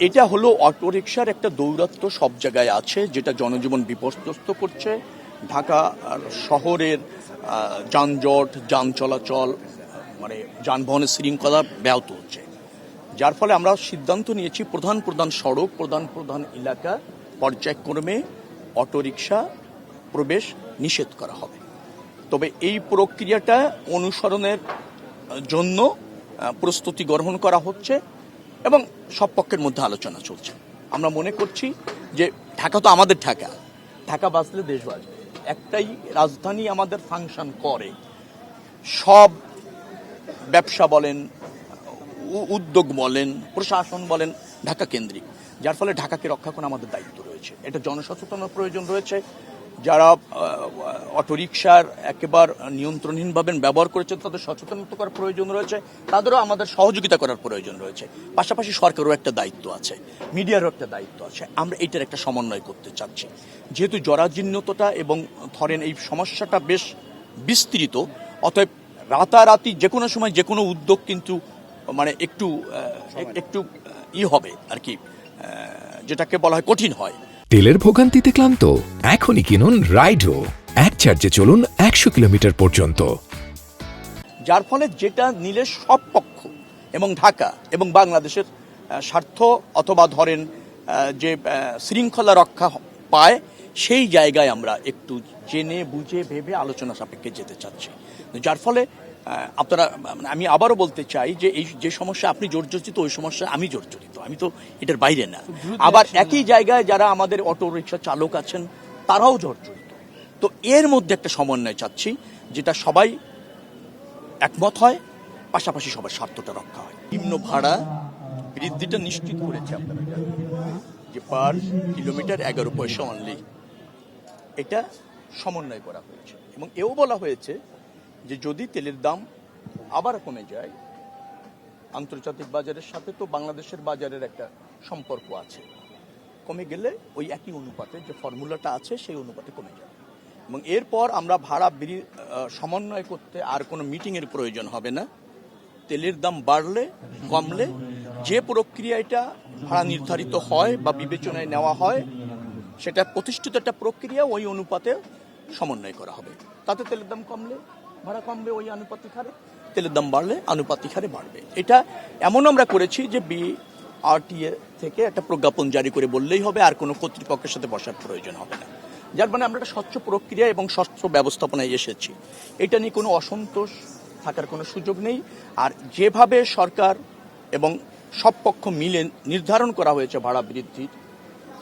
এটা হলো অটোরিকশার একটা দৌরাত্ম্য সব জায়গায় আছে, যেটা জনজীবন বিপর্যস্ত করছে। ঢাকা শহরের যানজট, যান চলাচল, মানে যানবাহনের শৃঙ্খলা ব্যাহত হচ্ছে। যার ফলে আমরা সিদ্ধান্ত নিয়েছি প্রধান প্রধান সড়ক, প্রধান প্রধান এলাকা পর্যায়ক্রমে অটোরিকশা প্রবেশ নিষেধ করা হবে। তবে এই প্রক্রিয়াটা অনুসরণের জন্য প্রস্তুতি গ্রহণ করা হচ্ছে এবং সব পক্ষের মধ্যে আলোচনা চলছে। আমরা মনে করছি যে ঢাকা তো আমাদের ঢাকা, ঢাকা বাঁচলে দেশ বাঁচবে। একটাই রাজধানী আমাদের ফাংশন করে, সব ব্যবসা বলেন, উদ্যোগ বলেন, প্রশাসন বলেন ঢাকা কেন্দ্রিক। যার ফলে ঢাকাকে রক্ষা করা আমাদের দায়িত্ব রয়েছে। এটা জনসচেতনার প্রয়োজন রয়েছে। যারা অটোরিকশার একেবারে নিয়ন্ত্রণহীনভাবে ব্যবহার করেছেন তাদের সচেতনতা করার প্রয়োজন রয়েছে, তাদেরও আমাদের সহযোগিতা করার প্রয়োজন রয়েছে। পাশাপাশি সরকারেরও একটা দায়িত্ব আছে, মিডিয়ারও একটা দায়িত্ব আছে। আমরা এইটার একটা সমন্বয় করতে চাচ্ছি। যেহেতু জরাজীর্ণতাটা এবং ধরেন এই সমস্যাটা বেশ বিস্তৃত, অতএব রাতারাতি যে কোনো সময় যে কোনো উদ্যোগ কিন্তু মানে একটু হবে আর কি, যেটাকে বলা হয় কঠিন হয়। তেলের ভোগান্তিতে ক্লান্ত? এখনই কিনুন রাইডো, এক চার্জে চলুন 100 কিলোমিটার পর্যন্ত। যার ফলে যেটা নিলে সব পক্ষ এবং ঢাকা এবং বাংলাদেশের স্বার্থ অথবা ধরেন যে শৃঙ্খলা রক্ষা পায়, সেই জায়গায় আমরা একটু জেনে বুঝে ভেবে আলোচনা সাপেক্ষে যেতে চাচ্ছি। যার ফলে আপনারা, আমি আবারও বলতে চাই যে এই যে সমস্যা আপনি জর্জরিত, ওই সমস্যা আমি জর্জরিত, আমি তো এটার বাইরে না। আবার একই জায়গায় যারা আমাদের অটো রিক্সা চালক আছেন তারাও জর্জরিত। তো এর মধ্যে একটা সমন্বয় চাচ্ছি, যেটা সবাই একমত হয়, পাশাপাশি সবার স্বার্থটা রক্ষা হয়। নিম্ন ভাড়া বৃদ্ধিটা নিশ্চিত করেছে আপনারা জানেন যে পার কিলোমিটার 11 পয়সা অনলি, এটা সমন্বয় করা হয়েছে। এবং এও বলা হয়েছে যে যদি তেলের দাম আবার কমে যায়, আন্তর্জাতিক বাজারের সাথে তো বাংলাদেশের বাজারের একটা সম্পর্ক আছে, কমে গেলে ওই একই অনুপাতে যে ফর্মুলাটা আছে সেই অনুপাতে কমে যাবে। এবং এরপর আমরা ভাড়া সমন্বয় করতে আর কোনো মিটিংয়ের প্রয়োজন হবে না। তেলের দাম বাড়লে কমলে যে প্রক্রিয়াটা ভাড়া নির্ধারিত হয় বা বিবেচনায় নেওয়া হয়, সেটা প্রতিষ্ঠিত একটা প্রক্রিয়া, ওই অনুপাতে সমন্বয় করা হবে। তাতে তেলের দাম কমলে ভাড়া কমবে ওই আনুপাতিক হারে, তেলের দাম বাড়লে আনুপাতিক হারে বাড়বে। এটা এমন আমরা করেছি যে বিআরটিএ থেকে একটা প্রজ্ঞাপন জারি করে বললেই হবে, আর কোনো কর্তৃপক্ষের সাথে বসার প্রয়োজন হবে না। যার মানে আমরা একটা স্বচ্ছ প্রক্রিয়া এবং স্বচ্ছ ব্যবস্থাপনায় এসেছি। এটা নিয়ে কোনো অসন্তোষ থাকার কোনো সুযোগ নেই। আর যেভাবে সরকার এবং সব পক্ষ মিলে নির্ধারণ করা হয়েছে ভাড়া বৃদ্ধির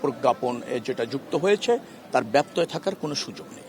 প্রজ্ঞাপন যেটা যুক্ত হয়েছে, তার ব্যত্যয় থাকার কোনো সুযোগ নেই।